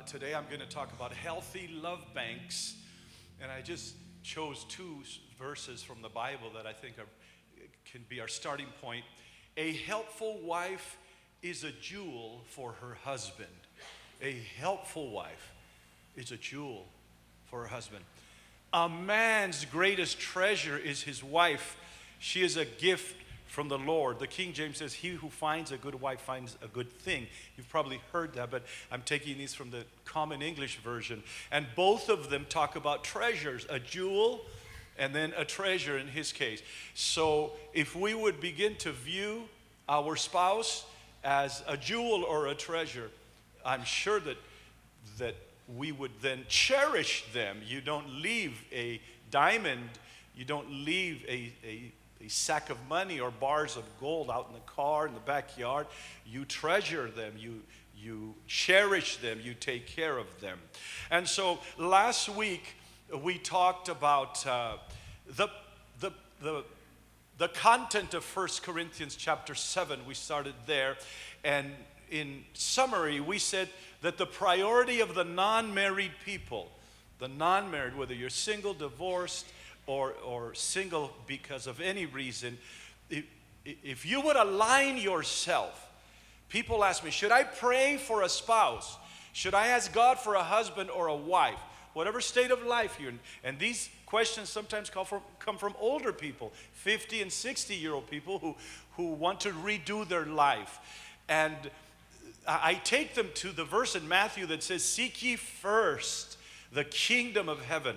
Today I'm going to talk about healthy love banks, and I just chose two verses from the Bible that I think can be our starting point. A helpful wife is a jewel for her husband. A helpful wife is a jewel for her husband. A man's greatest treasure is his wife. She is a gift from the Lord. The King James says, he who finds a good wife finds a good thing. You've probably heard that, but I'm taking these from the Common English Version. And both of them talk about treasures, a jewel and then a treasure in his case. So if we would begin to view our spouse as a jewel or a treasure, I'm sure that we would then cherish them. You don't leave a diamond, you don't leave a sack of money or bars of gold out in the car, in the backyard. You treasure them, you cherish them, you take care of them. And so last week we talked about the content of 1 Corinthians chapter 7. We started there, and in summary we said that the priority of the non-married people, the non-married, whether you're single, divorced, or single because of any reason, if you would align yourself. People ask me, should I pray for a spouse? Should I ask God for a husband or a wife? Whatever state of life you're in. And these questions sometimes come from older people, 50 and 60-year-old people who want to redo their life. And I take them to the verse in Matthew that says, seek ye first the kingdom of heaven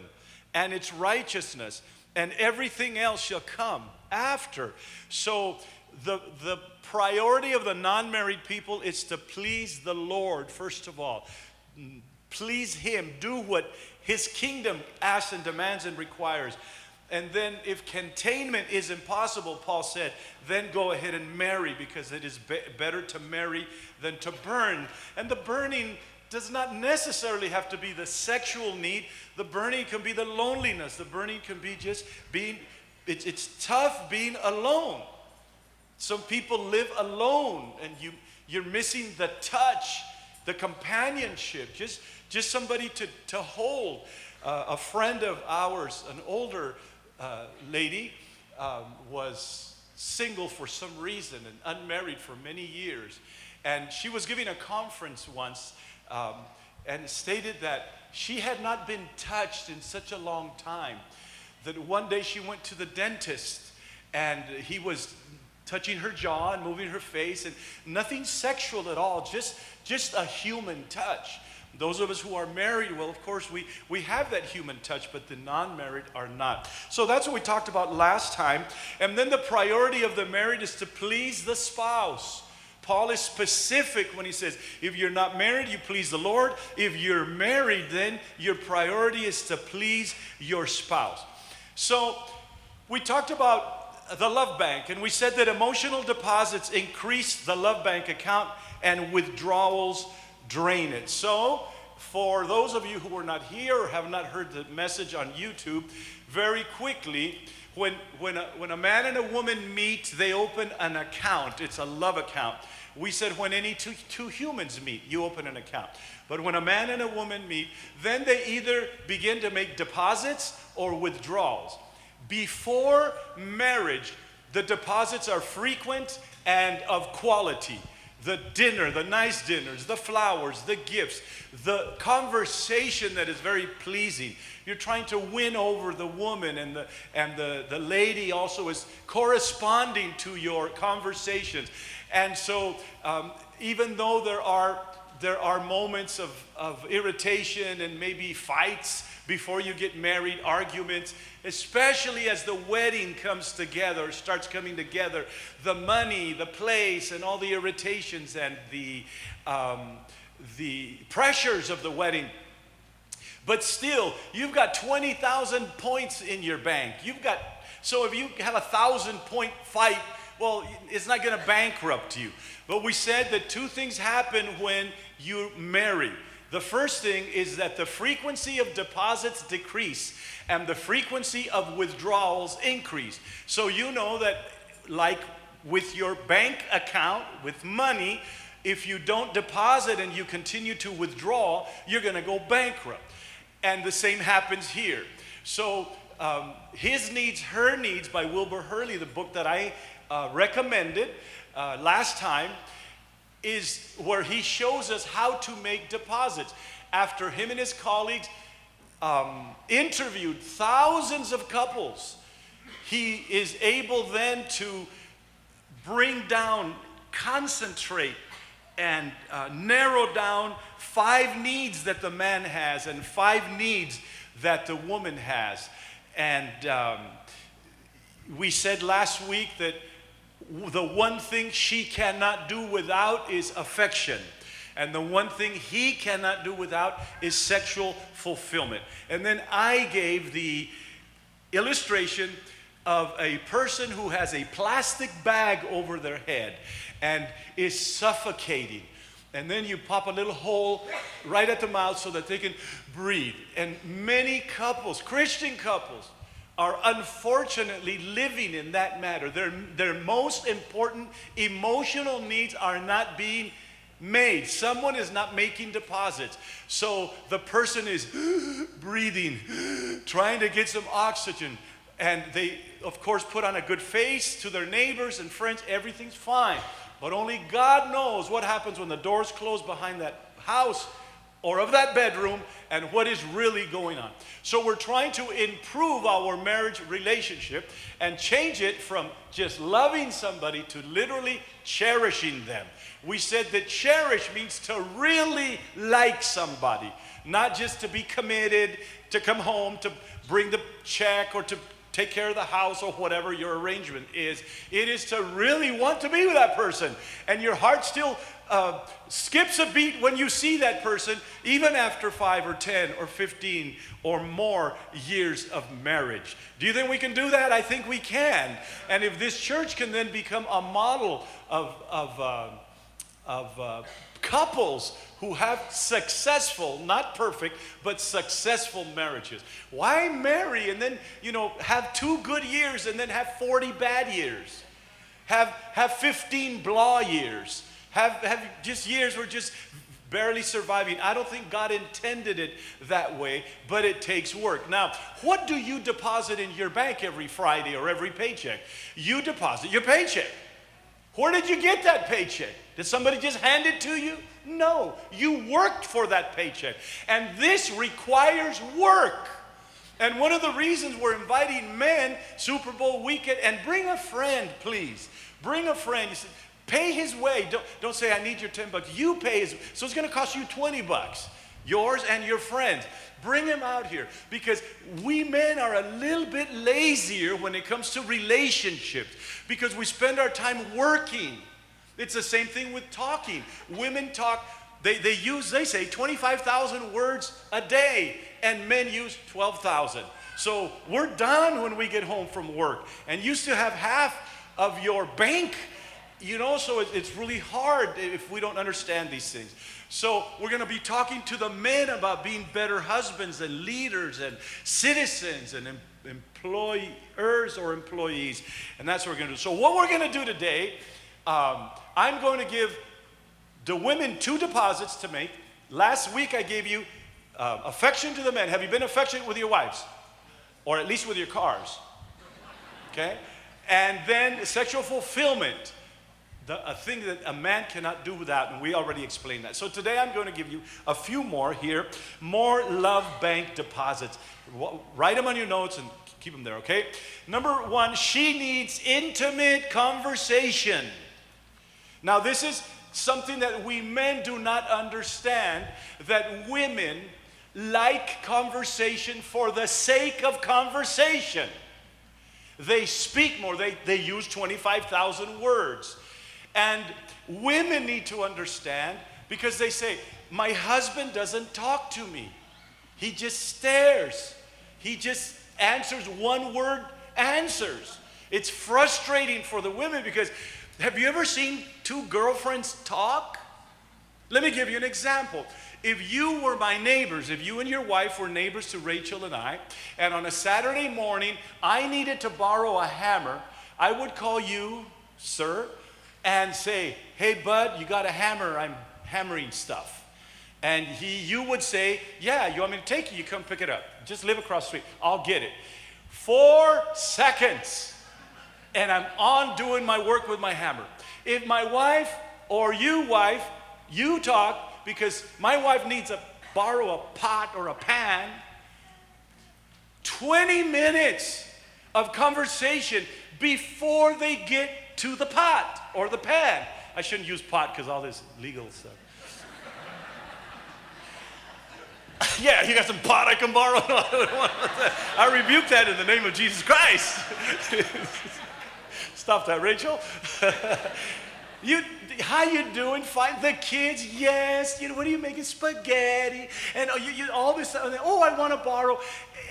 and its righteousness, and everything else shall come after. So the priority of the non-married people is to please the Lord, first of all. Please Him. Do what His kingdom asks and demands and requires. And then if containment is impossible, Paul said, then go ahead and marry, because it is better to marry than to burn. And the burning does not necessarily have to be the sexual need. The burning can be the loneliness. The burning can be just being, it's tough being alone. Some people live alone, and you're missing the touch, the companionship, just somebody to hold. A friend of ours, an older lady, was single for some reason and unmarried for many years. And she was giving a conference once, and stated that she had not been touched in such a long time, that one day she went to the dentist and he was touching her jaw and moving her face, and nothing sexual at all, just a human touch. Those of us who are married, well, of course, we have that human touch, but the non-married are not. So that's what we talked about last time. And then the priority of the married is to please the spouse. Paul is specific when he says, if you're not married, you please the Lord. If you're married, then your priority is to please your spouse. So we talked about the love bank, and we said that emotional deposits increase the love bank account and withdrawals drain it. So for those of you who were not here or have not heard the message on YouTube, very quickly, when a man and a woman meet, they open an account. It's a love account. We said when any two humans meet, you open an account. But when a man and a woman meet, then they either begin to make deposits or withdrawals. Before marriage, the deposits are frequent and of quality. The dinner, the nice dinners, the flowers, the gifts, the conversation that is very pleasing. You're trying to win over the woman, and the lady also is corresponding to your conversations. And so even though there are moments of irritation and maybe fights before you get married, arguments, especially as the wedding comes together, starts coming together, the money, the place, and all the irritations and the pressures of the wedding. But still, you've got 20,000 points in your bank. So if you have a 1,000-point fight, well, it's not going to bankrupt you. But we said that two things happen when you marry. The first thing is that the frequency of deposits decrease and the frequency of withdrawals increase. So you know that, like with your bank account, with money, If you don't deposit and you continue to withdraw, you're going to go bankrupt. And the same happens here. So His Needs, Her Needs by Wilbur Hurley, the book that I recommended last time, is where he shows us how to make deposits. After him and his colleagues interviewed thousands of couples, he is able then to bring down, concentrate, and narrow down 5 needs that the man has and 5 needs that the woman has. And we said last week that the one thing she cannot do without is affection. And the one thing he cannot do without is sexual fulfillment. And then I gave the illustration of a person who has a plastic bag over their head and is suffocating. And then you pop a little hole right at the mouth so that they can breathe. And many couples, Christian couples, are unfortunately living in that manner. Their most important emotional needs are not being made. Someone is not making deposits. So the person is breathing, trying to get some oxygen. And they, of course, put on a good face to their neighbors and friends. Everything's fine. But only God knows what happens when the doors close behind that house or of that bedroom and what is really going on. So we're trying to improve our marriage relationship and change it from just loving somebody to literally cherishing them. We said that cherish means to really like somebody, not just to be committed, to come home, to bring the check or to take care of the house or whatever your arrangement is. It is to really want to be with that person. And your heart still skips a beat when you see that person, even after 5 or 10 or 15 or more years of marriage. Do you think we can do that? I think we can. And if this church can then become a model of couples who have successful, not perfect, but successful marriages. Why marry and then, have 2 good years and then have 40 bad years? Have 15 blah years. Have just years where just barely surviving. I don't think God intended it that way, but it takes work. Now, what do you deposit in your bank every Friday or every paycheck? You deposit your paycheck. Where did you get that paycheck? Did somebody just hand it to you? No, you worked for that paycheck. And this requires work. And one of the reasons we're inviting men Super Bowl weekend, and bring a friend, please. Bring a friend. You say, pay his way. Don't say, I need your $10. You pay his. So it's going to cost you $20. Yours and your friends. Bring him out here, because we men are a little bit lazier when it comes to relationships, because we spend our time working. It's the same thing with talking. Women talk, they say 25,000 words a day, and men use 12,000. So we're done when we get home from work, and you still have half of your bank, so it's really hard if we don't understand these things. So we're going to be talking to the men about being better husbands and leaders and citizens and employers or employees. And that's what we're going to do. So what we're going to do today, I'm going to give the women 2 deposits to make. Last week I gave you affection to the men. Have you been affectionate with your wives? Or at least with your cars? Okay? And then sexual fulfillment. A thing that a man cannot do without, and we already explained that. So today I'm going to give you a few more here. More love bank deposits. Write them on your notes and keep them there, okay? Number 1, she needs intimate conversation. Now this is something that we men do not understand, that women like conversation for the sake of conversation. They speak more. They use 25,000 words. And women need to understand, because they say, my husband doesn't talk to me. He just stares. He just answers one-word answers. It's frustrating for the women, because have you ever seen 2 girlfriends talk? Let me give you an example. If you were my neighbors, if you and your wife were neighbors to Rachel and I, and on a Saturday morning I needed to borrow a hammer, I would call you, sir, and say, hey, bud, you got a hammer? I'm hammering stuff. And you would say, yeah, you want me to take it? You come pick it up. Just live across the street. I'll get it. 4 seconds, and I'm on doing my work with my hammer. If my wife or you talk, because my wife needs to borrow a pot or a pan, 20 minutes of conversation before they get to the pot or the pan. I shouldn't use pot because all this legal stuff. Yeah, you got some pot I can borrow? No, I rebuke that in the name of Jesus Christ. Stop that, Rachel. How you doing? Fine. The kids, yes. What are you making? Spaghetti. And all this stuff. Oh, I want to borrow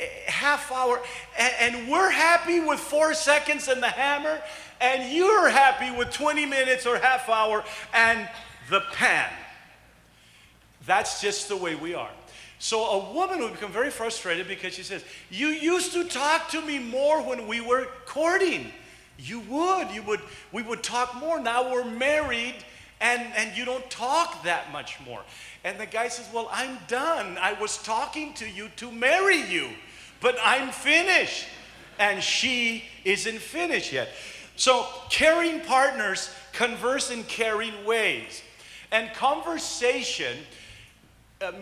a half hour. And we're happy with 4 seconds and the hammer. And you're happy with 20 minutes or half hour and the pan. That's just the way we are. So a woman would become very frustrated because she says, you used to talk to me more when we were courting. We would talk more. Now we're married and you don't talk that much more. And the guy says, well, I'm done. I was talking to you to marry you, but I'm finished. And she isn't finished yet. So caring partners converse in caring ways. And conversation,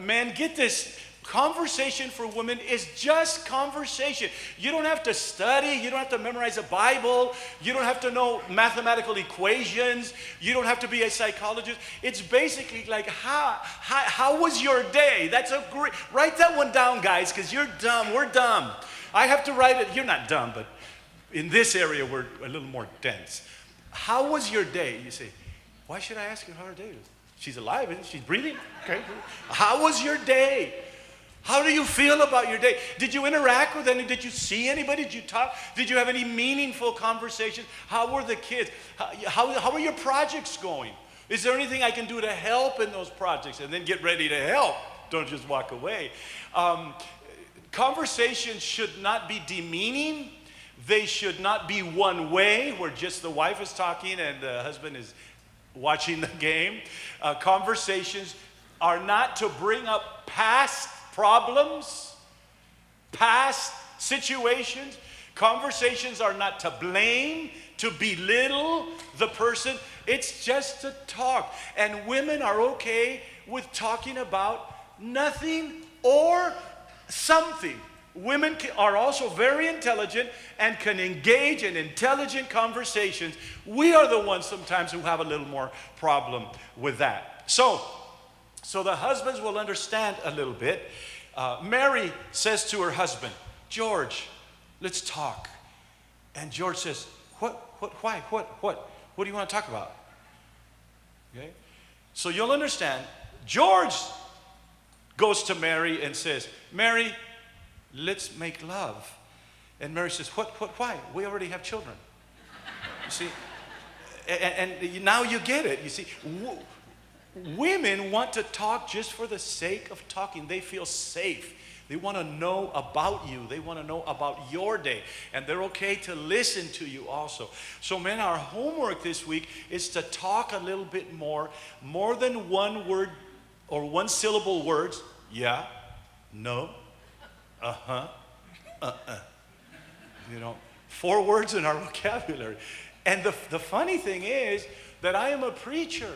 men, get this. Conversation for women is just conversation. You don't have to study. You don't have to memorize a Bible. You don't have to know mathematical equations. You don't have to be a psychologist. It's basically like, how was your day? That's a great, write that one down, guys, because you're dumb. We're dumb. I have to write it. You're not dumb, but in this area, we're a little more dense. How was your day? You say, why should I ask her how her day is? She's alive, isn't she? She's breathing? Okay. How was your day? How do you feel about your day? Did you interact with any? Did you see anybody? Did you talk? Did you have any meaningful conversations? How were the kids? How are your projects going? Is there anything I can do to help in those projects? And then get ready to help. Don't just walk away. Conversations should not be demeaning. They should not be one way, where just the wife is talking and the husband is watching the game. Conversations are not to bring up past problems, past situations. Conversations are not to blame, to belittle the person. It's just to talk. And women are okay with talking about nothing or something. Women are also very intelligent and can engage in intelligent conversations. We are the ones sometimes who have a little more problem with that. So the husbands will understand a little bit. Mary says to her husband, George, let's talk. And George says, why, what do you want to talk about? Okay? So you'll understand, George goes to Mary and says, Mary, let's make love. And Mary says, why? We already have children. You see, and now you get it. You see, women want to talk just for the sake of talking. They feel safe. They want to know about you. They want to know about your day. And they're okay to listen to you also. So men, our homework this week is to talk a little bit more than one word or one syllable words. Yeah, no, uh-huh, 4 words in our vocabulary. And the funny thing is that I am a preacher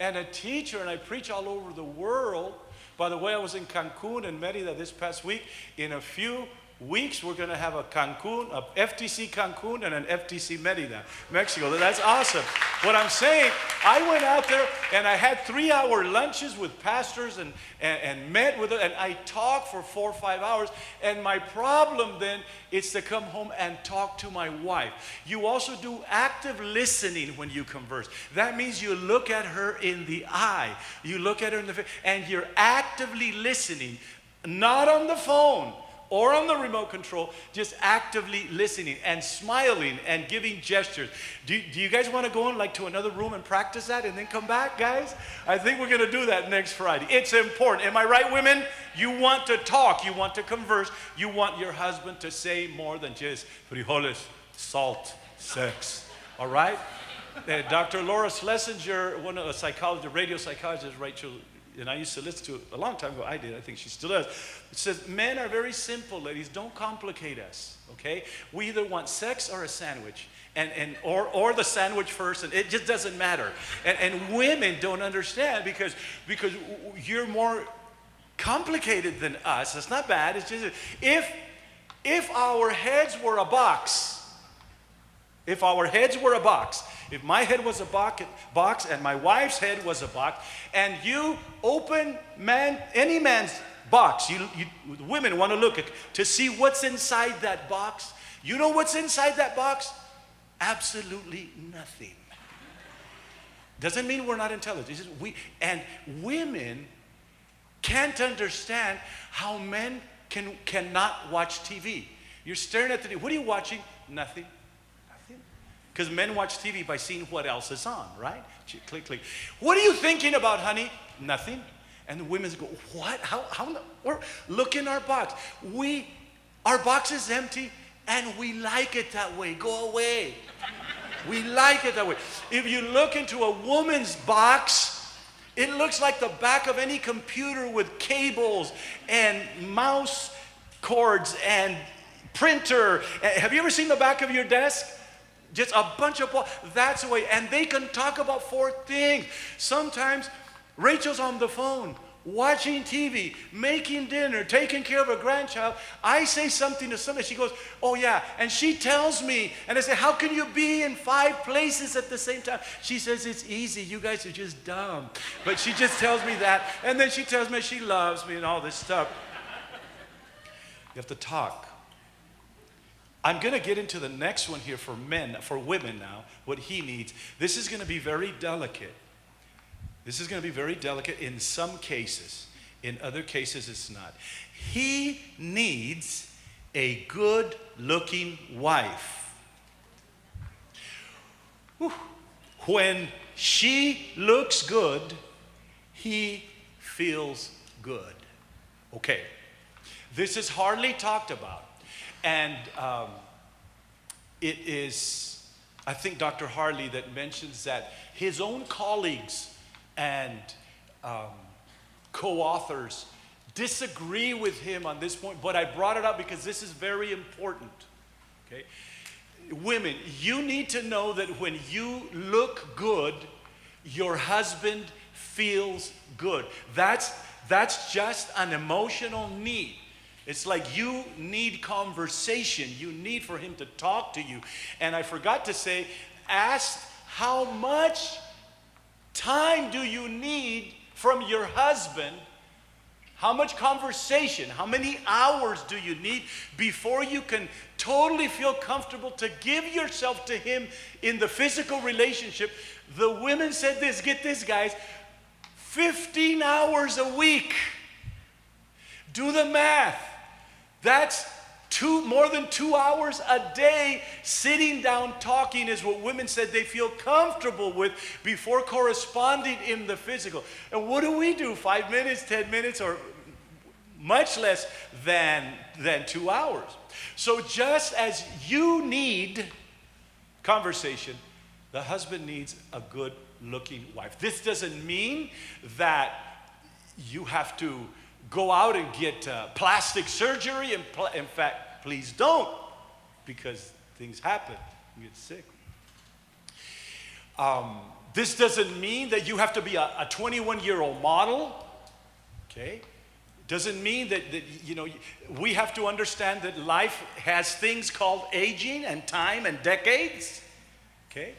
and a teacher, and I preach all over the world. By the way, I was in Cancun and Merida this past week. In a few weeks, we're going to have a FTC Cancun and an FTC Merida, Mexico. That's awesome. What I'm saying, I went out there and I had 3-hour lunches with pastors and met with them, and I talked for 4 or 5 hours. And my problem then is to come home and talk to my wife. You also do active listening when you converse. That means you look at her in the eye. You look at her in the face, and you're actively listening, not on the phone or on the remote control, just actively listening and smiling and giving gestures. Do you guys want to go to another room and practice that and then come back, guys? I think we're going to do that next Friday. It's important. Am I right, women? You want to talk. You want to converse. You want your husband to say more than just frijoles, salt, sex. All right? Dr. Laura Schlesinger, one of a psychologist, radio psychologist, Rachel, and I used to listen to a long time ago. I did. I think she still does. It says, men are very simple, ladies. Don't complicate us, okay? We either want sex or a sandwich, or the sandwich first, and it just doesn't matter. And women don't understand because you're more complicated than us. It's not bad. It's just if our heads were a box, if my head was a box and my wife's head was a box, and you open any man's box, women want to look to see what's inside that box. You know what's inside that box? Absolutely nothing. Doesn't mean we're not intelligent. It's just and women can't understand how men cannot watch TV. You're staring at the TV. What are you watching? Nothing. Because men watch TV by seeing what else is on, right? Click, click. What are you thinking about, honey? Nothing. And the women go, what? How? Look in our box. Our box is empty, and we like it that way. Go away. We like it that way. If you look into a woman's box, it looks like the back of any computer with cables and mouse cords and printer. Have you ever seen the back of your desk? Just a bunch of, that's the way. And they can talk about 4 things. Sometimes Rachel's on the phone, watching TV, making dinner, taking care of her grandchild. I say something to somebody, she goes, oh yeah. And she tells me, and I say, how can you be in 5 places at the same time? She says, it's easy. You guys are just dumb. But she just tells me that. And then she tells me she loves me and all this stuff. You have to talk. I'm going to get into the next one here for women now, what he needs. This is going to be very delicate. This is going to be very delicate in some cases. In other cases, it's not. He needs a good-looking wife. Whew. When she looks good, he feels good. Okay. This is hardly talked about. And it is, I think, Dr. Harley that mentions that his own colleagues and co-authors disagree with him on this point, but I brought it up because this is very important. Okay? Women, you need to know that when you look good, your husband feels good. That's just an emotional need. It's like you need conversation. You need for him to talk to you. And I forgot to say, ask how much time do you need from your husband? How much conversation? How many hours do you need before you can totally feel comfortable to give yourself to him in the physical relationship? The women said this, get this guys, 15 hours a week. Do the math. That's more than 2 hours a day sitting down talking is what women said they feel comfortable with before corresponding in the physical. And what do we do? 5 minutes, 10 minutes, or much less than 2 hours. So just as you need conversation, the husband needs a good-looking wife. This doesn't mean that you have to go out and get plastic surgery. In fact, please don't, because things happen. You get sick. This doesn't mean that you have to be a 21-year-old model. Okay? Doesn't mean that we have to understand that life has things called aging and time and decades. Okay?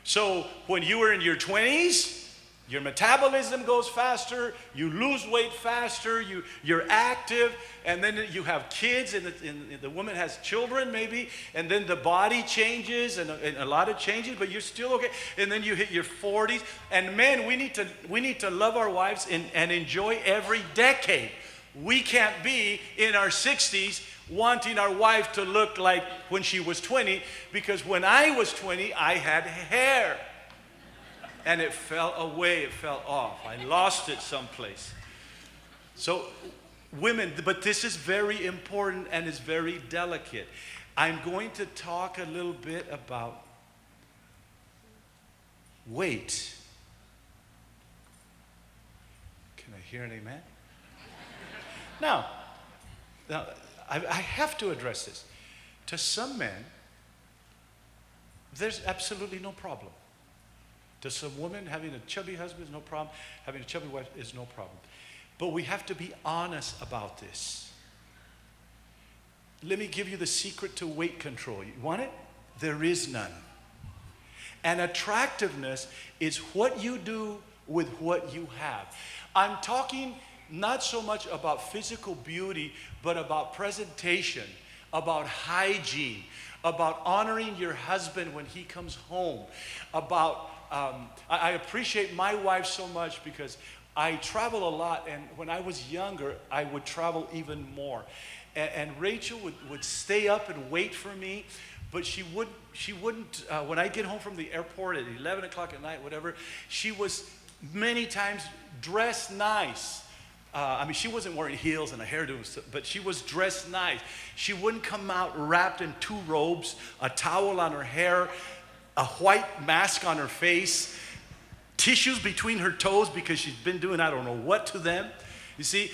So when you were in your 20s, your metabolism goes faster, you lose weight faster, you're active, and then you have kids, and the woman has children maybe, and then the body changes, and a lot of changes, but you're still okay. And then you hit your 40s, and men, we need to love our wives and enjoy every decade. We can't be in our 60s wanting our wife to look like when she was 20, because when I was 20, I had hair. And it fell away, it fell off. I lost it someplace. So women, but this is very important and is very delicate. I'm going to talk a little bit about wait. Can I hear an amen? Now, I have to address this. To some men, there's absolutely no problem. To some women, having a chubby husband is no problem. Having a chubby wife is no problem. But we have to be honest about this. Let me give you the secret to weight control. You want it? There is none. And attractiveness is what you do with what you have. I'm talking not so much about physical beauty, but about presentation, about hygiene, about honoring your husband when he comes home, about, I appreciate my wife so much because I travel a lot, and when I was younger, I would travel even more. And Rachel would stay up and wait for me, but she wouldn't, when I get home from the airport at 11 o'clock at night, whatever, she was many times dressed nice. She wasn't wearing heels and a hairdo, but she was dressed nice. She wouldn't come out wrapped in 2 robes, a towel on her hair, a white mask on her face, tissues between her toes because she's been doing I don't know what to them. You see,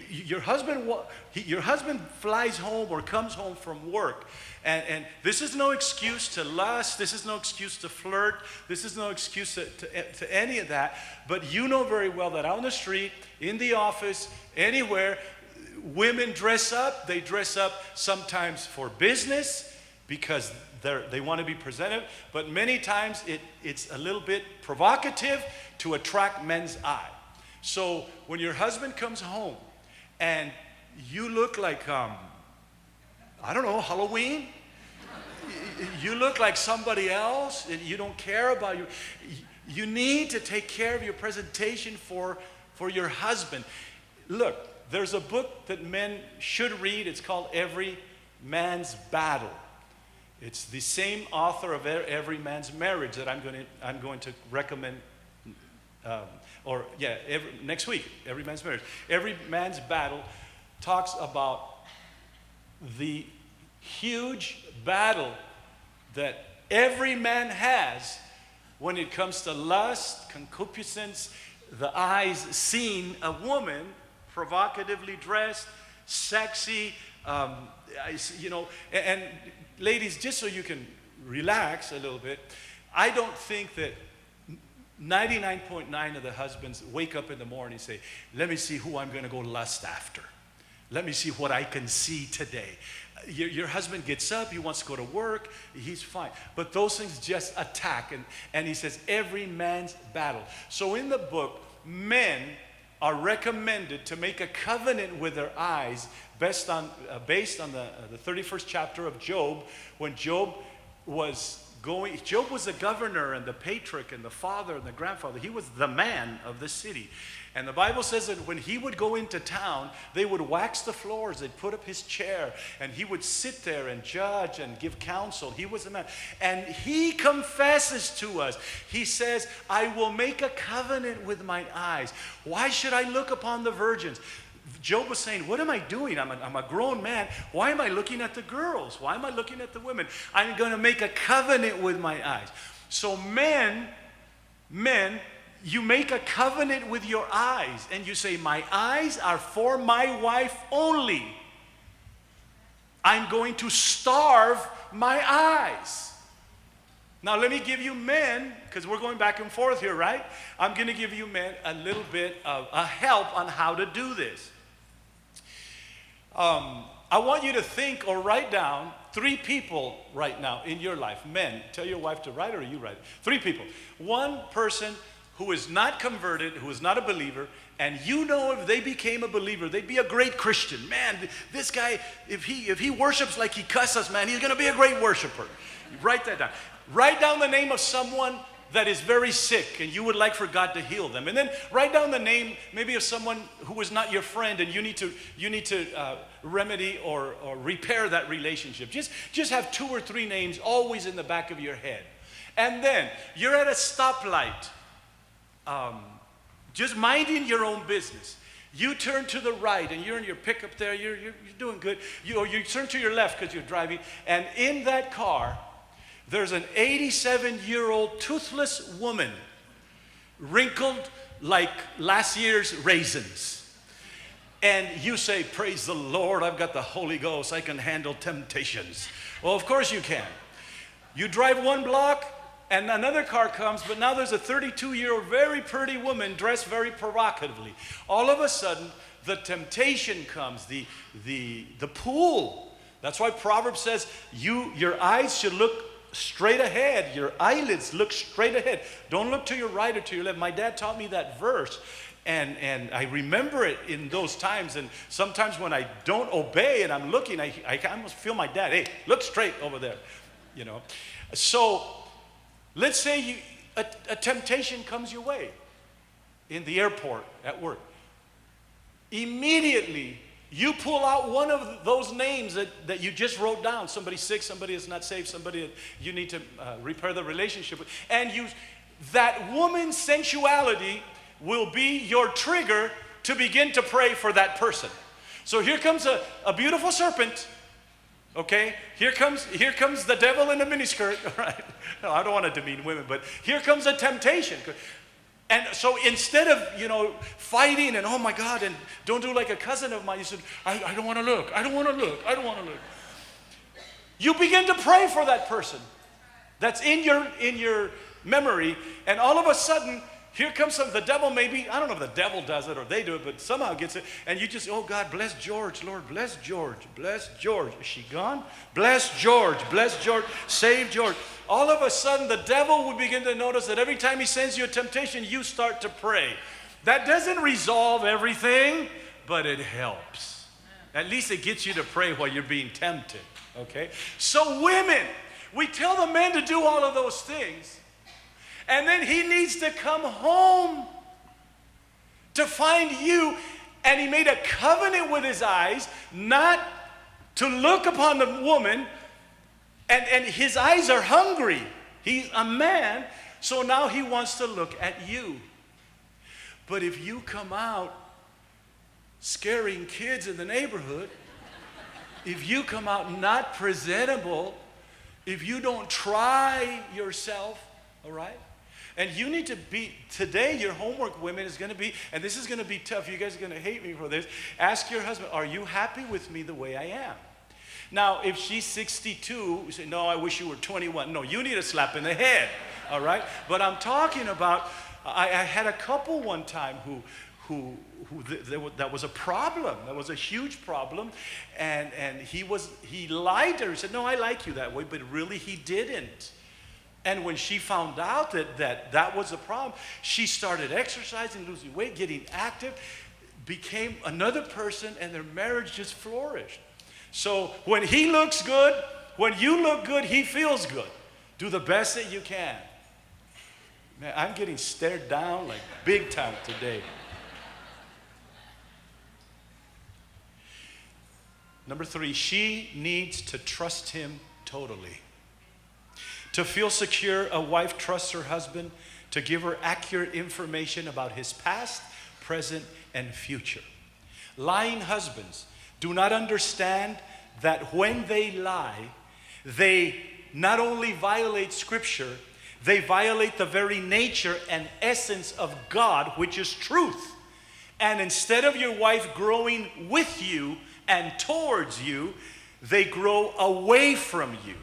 your husband flies home or comes home from work, and this is no excuse to lust. This is no excuse to flirt. This is no excuse to any of that. But you know very well that out on the street, in the office, anywhere, women dress up. They dress up sometimes for business because they want to be presented, but many times it's a little bit provocative to attract men's eye. So when your husband comes home and you look like, I don't know, Halloween, you look like somebody else, and you don't care about you need to take care of your presentation for your husband. Look, there's a book that men should read. It's called Every Man's Battle. It's the same author of Every Man's Marriage that I'm going to recommend. Next week, Every Man's Marriage. Every Man's Battle talks about the huge battle that every man has when it comes to lust, concupiscence, the eyes seeing a woman provocatively dressed, sexy, and ladies, just so you can relax a little bit, I don't think that 99.9 of the husbands wake up in the morning and say, let me see who I'm going to go lust after. Let me see what I can see today. Your husband gets up, he wants to go to work, he's fine. But those things just attack. And he says, every man's battle. So in the book, men are recommended to make a covenant with their eyes based on the 31st chapter of Job, when Job was the governor and the patriarch and the father and the grandfather. He was the man of the city. And the Bible says that when he would go into town, they would wax the floors, they'd put up his chair, and he would sit there and judge and give counsel. He was the man. And he confesses to us. He says, I will make a covenant with mine eyes. Why should I look upon the virgins? Job was saying, what am I doing? I'm a grown man. Why am I looking at the girls? Why am I looking at the women? I'm going to make a covenant with my eyes. So men, you make a covenant with your eyes, and you say, my eyes are for my wife only. I'm going to starve my eyes. Now let me give you men, because we're going back and forth here, right? I'm going to give you men a little bit of a help on how to do this. I want you to think or write down 3 people right now in your life. Men, tell your wife to write, or you write. 3 people. One person who is not converted, who is not a believer, and you know if they became a believer, they'd be a great Christian. Man, this guy, if he worships like he cusses, man, he's going to be a great worshiper. Write that down. Write down the name of someone that is very sick and you would like for God to heal them. And then write down the name maybe of someone who is not your friend and you need to remedy or repair that relationship. Just have 2 or 3 names always in the back of your head. And then you're at a stoplight, just minding your own business. You turn to the right and you're in your pickup there, you're doing good. You turn to your left because you're driving, and in that car, There's an 87-year-old toothless woman, wrinkled like last year's raisins. And you say, praise the Lord, I've got the Holy Ghost, I can handle temptations. Well, of course you can. You drive one block and another car comes, but now there's a 32-year-old very pretty woman dressed very provocatively. All of a sudden, the temptation comes, the pull. That's why Proverbs says, your eyes should look straight ahead. Your eyelids look straight ahead. Don't look to your right or to your left. My dad taught me that verse. And I remember it in those times. And sometimes when I don't obey and I'm looking, I almost feel my dad. Hey, look straight over there. You know. So let's say a temptation comes your way in the airport, at work. Immediately, you pull out one of those names that you just wrote down. Somebody's sick, somebody is not saved, somebody that you need to repair the relationship with. And that woman's sensuality will be your trigger to begin to pray for that person. So here comes a beautiful serpent, okay? Here comes the devil in a miniskirt, all right? No, I don't want to demean women, but here comes a temptation. And so instead of, fighting and, oh my God, and don't do like a cousin of mine, you said, I don't want to look, I don't want to look, I don't want to look. You begin to pray for that person that's in your memory, and all of a sudden, here comes the devil maybe, I don't know if the devil does it or they do it, but somehow gets it, and you just, oh God, bless George, Lord, bless George, bless George. Is she gone? Bless George, save George. All of a sudden, the devil will begin to notice that every time he sends you a temptation, you start to pray. That doesn't resolve everything, but it helps. At least it gets you to pray while you're being tempted, okay? So women, we tell the men to do all of those things, and then he needs to come home to find you. And he made a covenant with his eyes not to look upon the woman. And his eyes are hungry. He's a man. So now he wants to look at you. But if you come out scaring kids in the neighborhood, if you come out not presentable, if you don't try yourself, all right? And you need to be, today your homework, women, is going to be, and this is going to be tough, you guys are going to hate me for this, ask your husband, are you happy with me the way I am? Now, if she's 62, you say, no, I wish you were 21. No, you need a slap in the head, all right? But I'm talking about, I had a couple one time that was a problem. That was a huge problem. And he lied to her. He said, no, I like you that way, but really he didn't. And when she found out that was a problem, she started exercising, losing weight, getting active, became another person, and their marriage just flourished. So when he looks good, when you look good, he feels good. Do the best that you can. Man, I'm getting stared down like big time today. Number 3, she needs to trust him totally. To feel secure, a wife trusts her husband to give her accurate information about his past, present, and future. Lying husbands do not understand that when they lie, they not only violate Scripture, they violate the very nature and essence of God, which is truth. And instead of your wife growing with you and towards you, they grow away from you.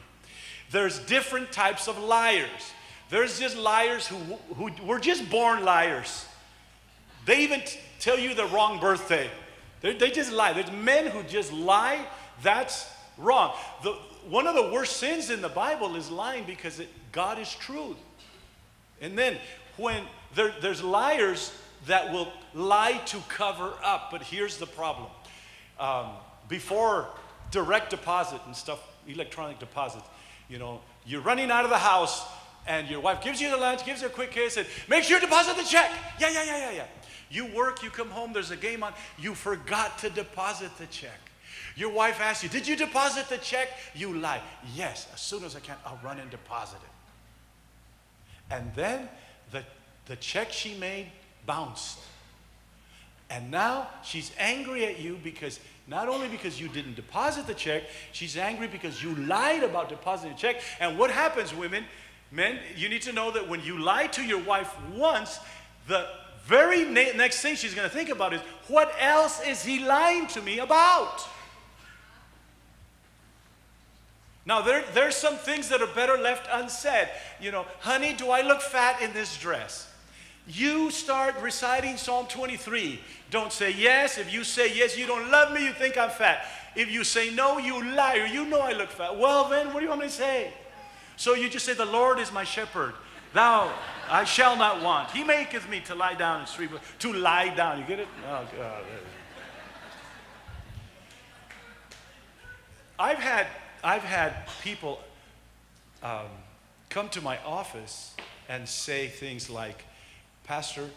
There's different types of liars. There's just liars who were just born liars. They even tell you the wrong birthday. They just lie. There's men who just lie. That's wrong. One of the worst sins in the Bible is lying, because God is truth. And then when there's liars that will lie to cover up. But here's the problem. Before direct deposit and stuff, electronic deposits, you're running out of the house and your wife gives you the lunch, gives you a quick kiss, and make sure you deposit the check. Yeah. You work, you come home, there's a game on, you forgot to deposit the check. Your wife asks you, did you deposit the check? You lie. Yes, as soon as I can, I'll run and deposit it. And then the check she made bounced. And now she's angry at you because not only because you didn't deposit the check, she's angry because you lied about depositing the check. And what happens, women, men, you need to know that when you lie to your wife once, the very next thing she's going to think about is, what else is he lying to me about? Now, there's some things that are better left unsaid. You know, honey, do I look fat in this dress? You start reciting Psalm 23. Don't say yes. If you say yes, you don't love me, you think I'm fat. If you say no, you liar. You know I look fat. Well, then, what do you want me to say? So you just say, the Lord is my shepherd. Thou, I shall not want. He maketh me to lie down in street. To lie down. You get it? Oh, God. I've had people come to my office and say things like, Pastor,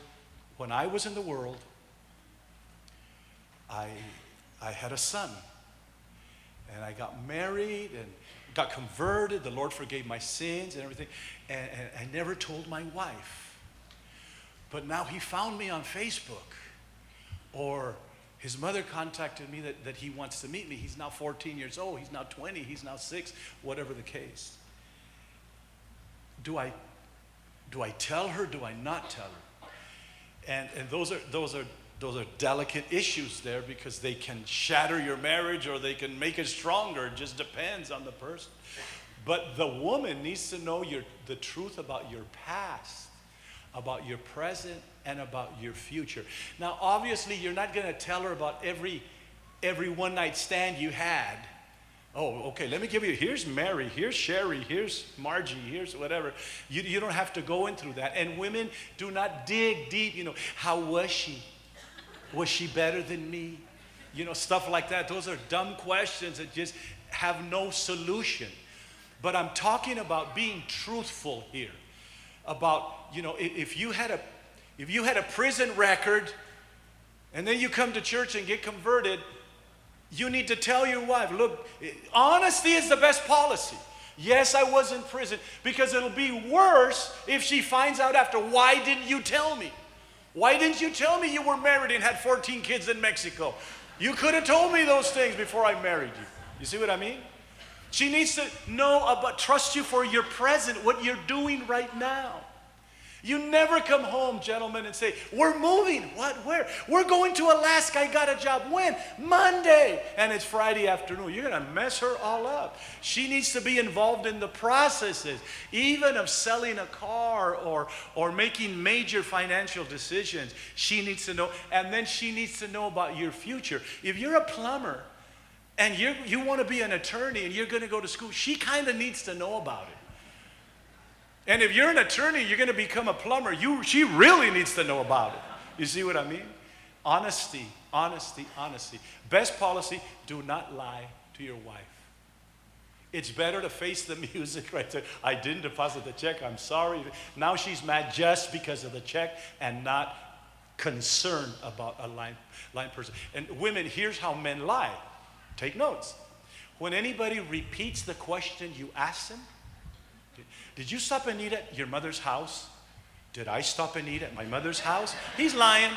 when I was in the world, I had a son, and I got married and got converted. The Lord forgave my sins and everything, and I never told my wife. But now he found me on Facebook, or his mother contacted me that he wants to meet me. He's now 14 years old. He's now 20. He's now 6, whatever the case. Do I tell her? Do I not tell her? And those are delicate issues there, because they can shatter your marriage or they can make it stronger. It just depends on the person. But the woman needs to know the truth about your past, about your present, and about your future. Now, obviously, you're not going to tell her about every one-night stand you had. Oh, okay, let me give you, here's Mary, here's Sherry, here's Margie, here's whatever. You don't have to go in through that. And women, do not dig deep, how was she? Was she better than me? Stuff like that. Those are dumb questions that just have no solution. But I'm talking about being truthful here. About, if you had a prison record and then you come to church and get converted, you need to tell your wife, look, honesty is the best policy. Yes, I was in prison, because it'll be worse if she finds out after, why didn't you tell me? Why didn't you tell me you were married and had 14 kids in Mexico? You could have told me those things before I married you. You see what I mean? She needs to know trust you for your present, what you're doing right now. You never come home, gentlemen, and say, we're moving. What? Where? We're going to Alaska. I got a job. When? Monday. And it's Friday afternoon. You're going to mess her all up. She needs to be involved in the processes, even of selling a car or making major financial decisions. She needs to know. And then she needs to know about your future. If you're a plumber and you want to be an attorney and you're going to go to school, she kind of needs to know about it. And if you're an attorney, you're going to become a plumber, she really needs to know about it. You see what I mean? Honesty, honesty, honesty. Best policy, do not lie to your wife. It's better to face the music right there. I didn't deposit the check, I'm sorry. Now she's mad just because of the check and not concerned about a lying person. And women, here's how men lie. Take notes. When anybody repeats the question you asked them, did you stop and eat at your mother's house? Did I stop and eat at my mother's house? He's lying.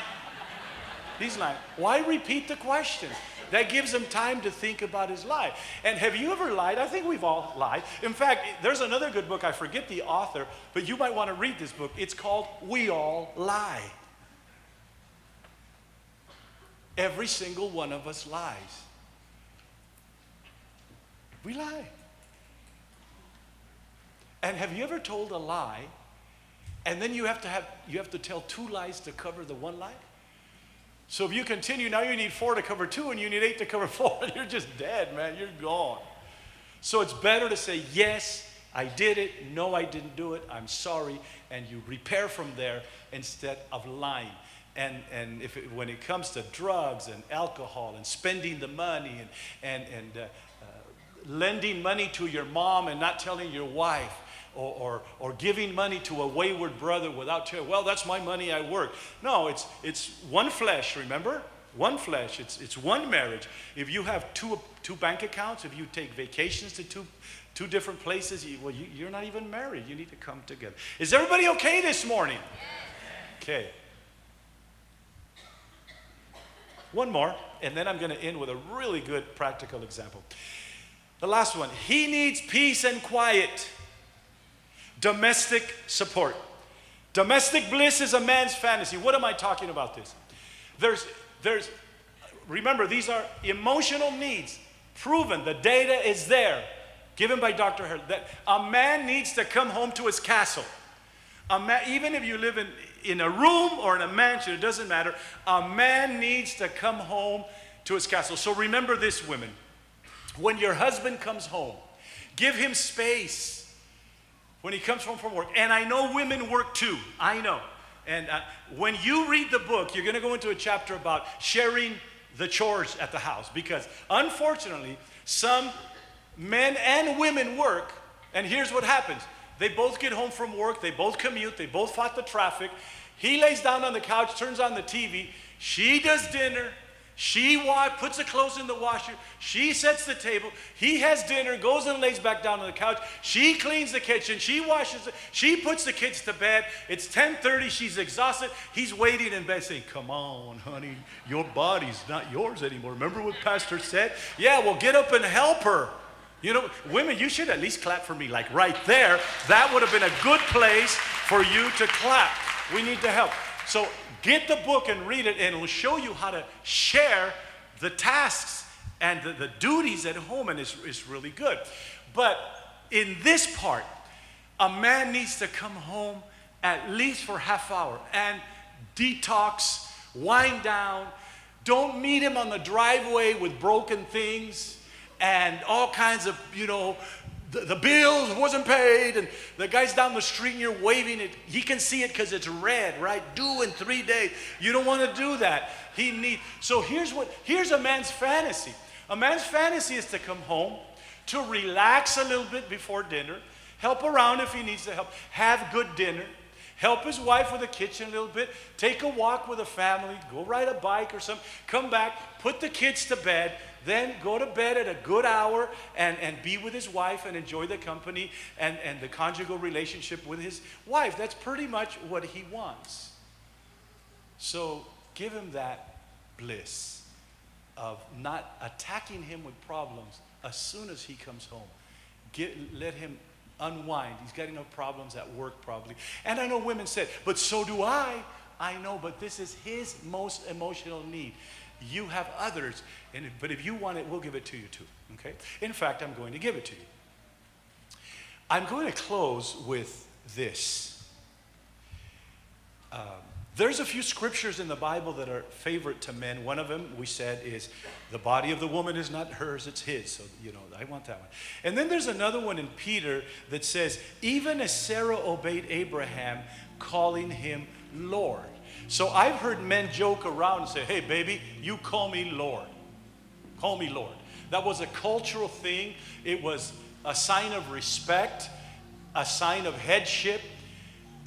He's lying. Why repeat the question? That gives him time to think about his lie. And have you ever lied? I think we've all lied. In fact, there's another good book. I forget the author, but you might want to read this book. It's called We All Lie. Every single one of us lies. We lie. And have you ever told a lie, and then you have to tell 2 lies to cover the 1 lie? So if you continue, now you need 4 to cover 2, and you need 8 to cover 4. You're just dead, man. You're gone. So it's better to say, yes, I did it. No, I didn't do it. I'm sorry. And you repair from there instead of lying. And when it comes to drugs and alcohol and spending the money and lending money to your mom and not telling your wife, or giving money to a wayward brother without telling, well, that's my money, I work. No, it's one flesh, remember? One flesh. It's one marriage. If you have two bank accounts, if you take vacations to two different places, you're not even married. You need to come together. Is everybody okay this morning? Okay. One more, and then I'm going to end with a really good practical example. The last one, he needs peace and quiet. Domestic support. Domestic bliss is a man's fantasy. What am I talking about this? Remember, these are emotional needs. Proven, the data is there. Given by Dr. Hurd, that a man needs to come home to his castle. Even if you live in a room or in a mansion, it doesn't matter. A man needs to come home to his castle. So remember this, women. When your husband comes home, give him space. When he comes home from work. And I know women work too. I know. And when you read the book, you're going to go into a chapter about sharing the chores at the house. Because unfortunately, some men and women work. And here's what happens. They both get home from work. They both commute. They both fought the traffic. He lays down on the couch, turns on the TV. She does dinner. She puts the clothes in the washer. She sets the table. He has dinner, goes and lays back down on the couch. She cleans the kitchen. She washes it. She puts the kids to bed. It's 10:30. She's exhausted. He's waiting in bed saying, come on, honey, your body's not yours anymore. Remember what Pastor said? Yeah, well, get up and help her. You know, women, you should at least clap for me, like right there. That would have been a good place for you to clap. We need to help. So get the book and read it, and it will show you how to share the tasks and the duties at home, and it's really good. But in this part, a man needs to come home at least for half hour and detox, wind down. Don't meet him on the driveway with broken things and all kinds of, the bills wasn't paid, and the guy's down the street and you're waving it. He can see it because it's red, right? Due in 3 days. You don't want to do that. So here's a man's fantasy. A man's fantasy is to come home, to relax a little bit before dinner, help around if he needs to help, have good dinner, help his wife with the kitchen a little bit, take a walk with the family, go ride a bike or something, come back, put the kids to bed, then go to bed at a good hour and be with his wife and enjoy the company and the conjugal relationship with his wife. That's pretty much what he wants. So give him that bliss of not attacking him with problems as soon as he comes home. Let him unwind. He's got enough problems at work probably. And I know women said, but so do I. I know, but this is his most emotional need. You have others, but if you want it, we'll give it to you too, okay? In fact, I'm going to give it to you. I'm going to close with this. There's a few scriptures in the Bible that are favorite to men. One of them, we said, is the body of the woman is not hers, it's his. So, I want that one. And then there's another one in Peter that says, even as Sarah obeyed Abraham, calling him Lord. So I've heard men joke around and say, hey, baby, you call me Lord. Call me Lord. That was a cultural thing. It was a sign of respect, a sign of headship.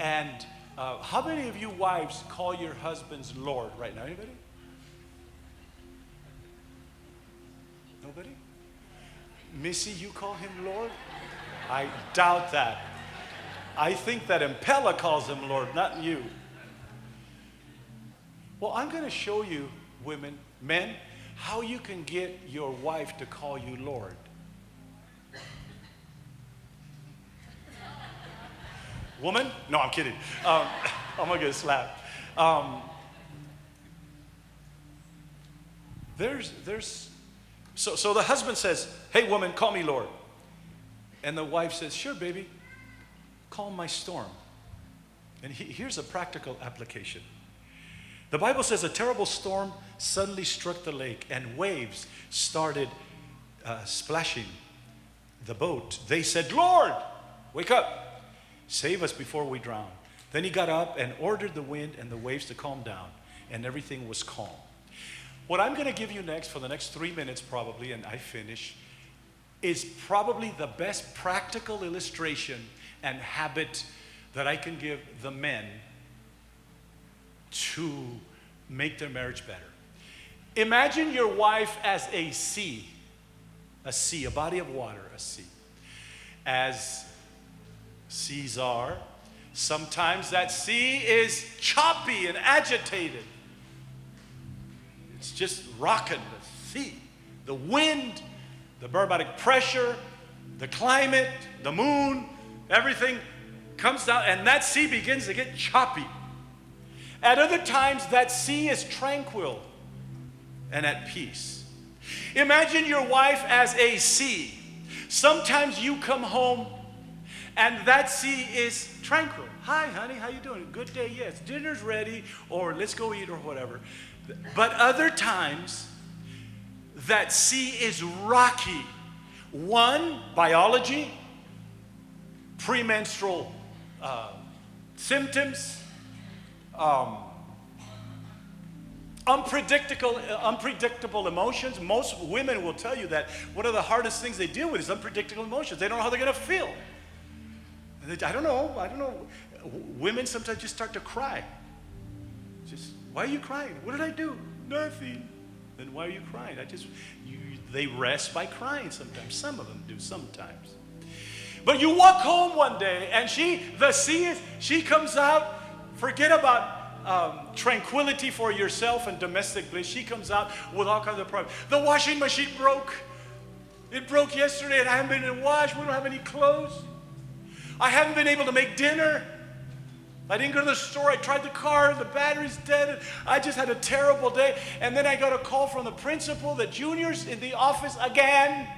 And how many of you wives call your husbands Lord right now? Anybody? Nobody? Missy, you call him Lord? I doubt that. I think that Impella calls him Lord, not you. Well, I'm going to show you, women, men, how you can get your wife to call you Lord. Woman? No, I'm kidding. I'm going to get slapped. So the husband says, hey, woman, call me Lord. And the wife says, sure, baby, calm my storm. And here's a practical application. The Bible says a terrible storm suddenly struck the lake and waves started splashing the boat. They said, Lord, wake up, save us before we drown. Then he got up and ordered the wind and the waves to calm down, and everything was calm. What I'm going to give you next for the next 3 minutes probably, and I finish, is probably the best practical illustration and habit that I can give the men to make their marriage better. Imagine your wife as a sea, a body of water, a sea. As seas are, sometimes that sea is choppy and agitated. It's just rocking the sea. The wind, the barometric pressure, the climate, the moon, everything comes down, and that sea begins to get choppy. At other times, that sea is tranquil and at peace. Imagine your wife as a sea. Sometimes you come home and that sea is tranquil. Hi, honey, how you doing? Good day, yes. Dinner's ready, or let's go eat, or whatever. But other times, that sea is rocky. One, biology, premenstrual symptoms, unpredictable emotions. Most women will tell you that one of the hardest things they deal with is unpredictable emotions. They don't know how they're going to feel. I don't know. Women sometimes just start to cry. Just, why are you crying? What did I do? Nothing. Then why are you crying? They rest by crying sometimes. Some of them do sometimes. But you walk home one day and she comes out, forget about tranquility for yourself and domestic bliss. She comes out with all kinds of problems. The washing machine broke. It broke yesterday and I haven't been in the wash. We don't have any clothes. I haven't been able to make dinner. I didn't go to the store. I tried the car. The battery's dead. I just had a terrible day. And then I got a call from the principal that Junior's in the office again.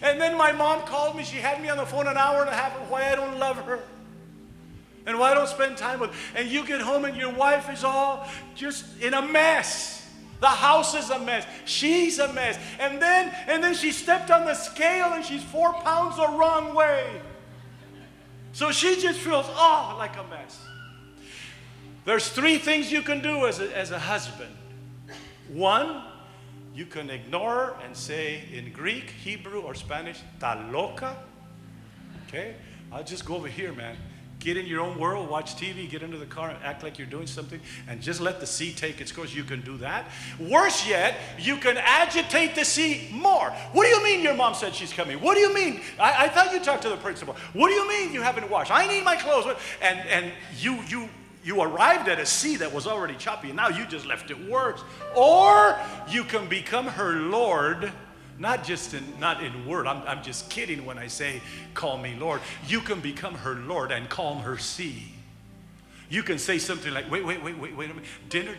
And then my mom called me. She had me on the phone an hour and a half of why I don't love her and why I don't spend time with her. And you get home and your wife is all just in a mess. The house is a mess. She's a mess. And then she stepped on the scale and she's 4 pounds the wrong way. So she just feels, like a mess. There's 3 things you can do as a husband. One, you can ignore her and say in Greek, Hebrew, or Spanish, "Ta loca." Okay? I'll just go over here, man. Get in your own world, watch TV, get into the car and act like you're doing something, and just let the sea take its course. You can do that. Worse yet, you can agitate the sea more. What do you mean your mom said she's coming? What do you mean? I thought you talked to the principal. What do you mean you haven't washed? I need my clothes. And you arrived at a sea that was already choppy, and now you just left it worse. Or you can become her Lord. Not in word. I'm just kidding when I say, call me Lord. You can become her Lord and calm her sea. You can say something like, wait a minute. Dinner.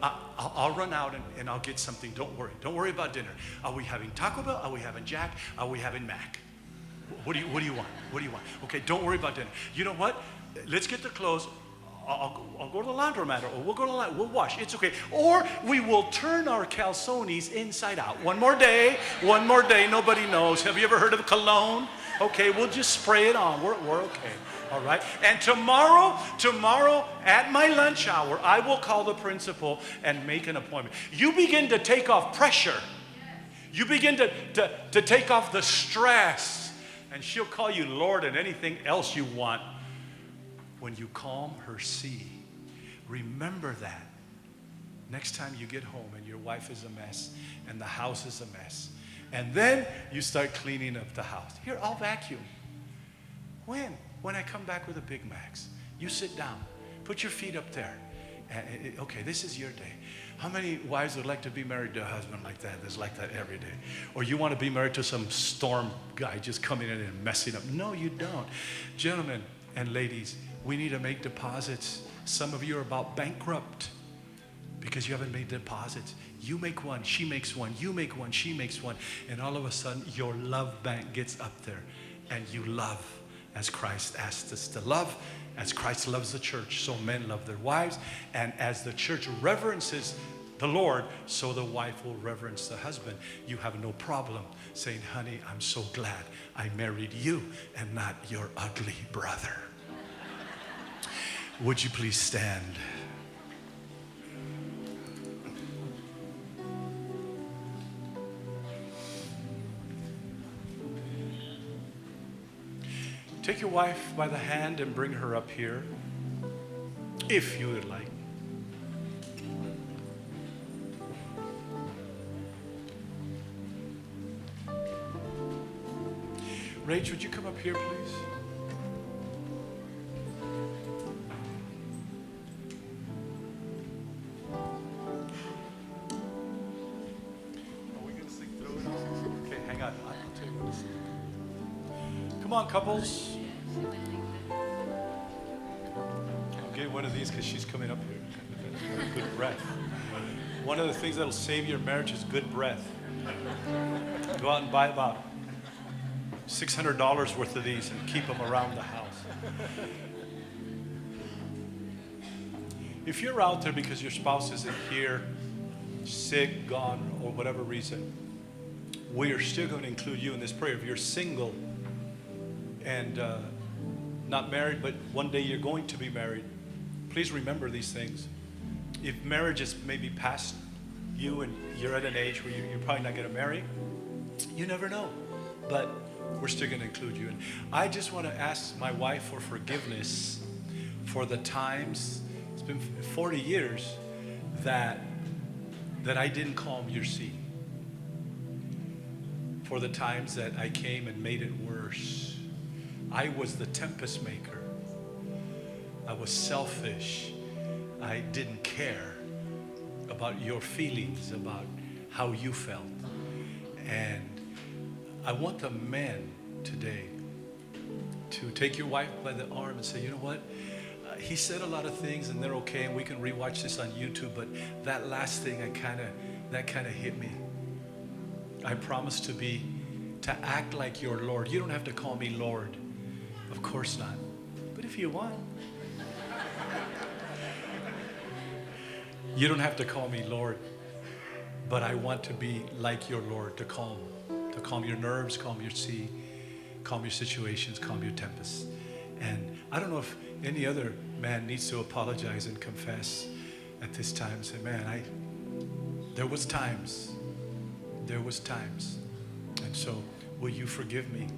I'll run out and I'll get something. Don't worry about dinner. Are we having Taco Bell? Are we having Jack? Are we having Mac? What do you want? What do you want? Okay, don't worry about dinner. You know what? Let's get the clothes. I'll go to the laundromat, or we'll go to the we'll wash. It's okay. Or we will turn our calzones inside out. One more day. Nobody knows. Have you ever heard of cologne? Okay, we'll just spray it on. We're okay. All right. And tomorrow at my lunch hour, I will call the principal and make an appointment. You begin to take off pressure. You begin to take off the stress, and she'll call you Lord and anything else you want. When you calm her sea, remember that. Next time you get home and your wife is a mess and the house is a mess, and then you start cleaning up the house. Here, I'll vacuum. When? When I come back with the Big Macs. You sit down. Put your feet up there. Okay, this is your day. How many wives would like to be married to a husband like that, that's like that every day? Or you want to be married to some storm guy just coming in and messing up? No, you don't. Gentlemen and ladies, we need to make deposits. Some of you are about bankrupt because you haven't made deposits. You make one, she makes one, you make one, she makes one, and all of a sudden your love bank gets up there, and you love as Christ asked us to love, as Christ loves the church, so men love their wives, and as the church reverences the Lord, so the wife will reverence the husband. You have no problem saying, honey, I'm so glad I married you and not your ugly brother. Would you please stand? Take your wife by the hand and bring her up here, if you would like. Rach, would you come up here, please? Come on, couples. I'll get one of these because she's coming up here. Good breath. One of the things that'll save your marriage is good breath. Go out and buy about $600 worth of these and keep them around the house. If you're out there because your spouse isn't here, sick, gone, or whatever reason, we are still going to include you in this prayer. If you're single and not married, but one day you're going to be married, please remember these things. If marriage is maybe past you and you're at an age where you're probably not going to marry, you never know. But we're still going to include you. And I just want to ask my wife for forgiveness for the times, it's been 40 years, that I didn't calm your sea. For the times that I came and made it worse. I was the tempest maker. I was selfish. I didn't care about your feelings, about how you felt. And I want the men today to take your wife by the arm and say, you know what? He said a lot of things and they're okay and we can rewatch this on YouTube, but that last thing that kind of hit me. I promise to act like your Lord. You don't have to call me Lord. Of course not. But if you want. You don't have to call me Lord, but I want to be like your Lord, to calm your nerves, calm your sea, calm your situations, calm your tempests. And I don't know if any other man needs to apologize and confess at this time and say, man, there was times. And so, will you forgive me?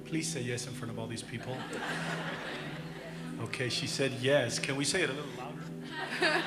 Please say yes in front of all these people. Okay, she said yes. Can we say it a little louder?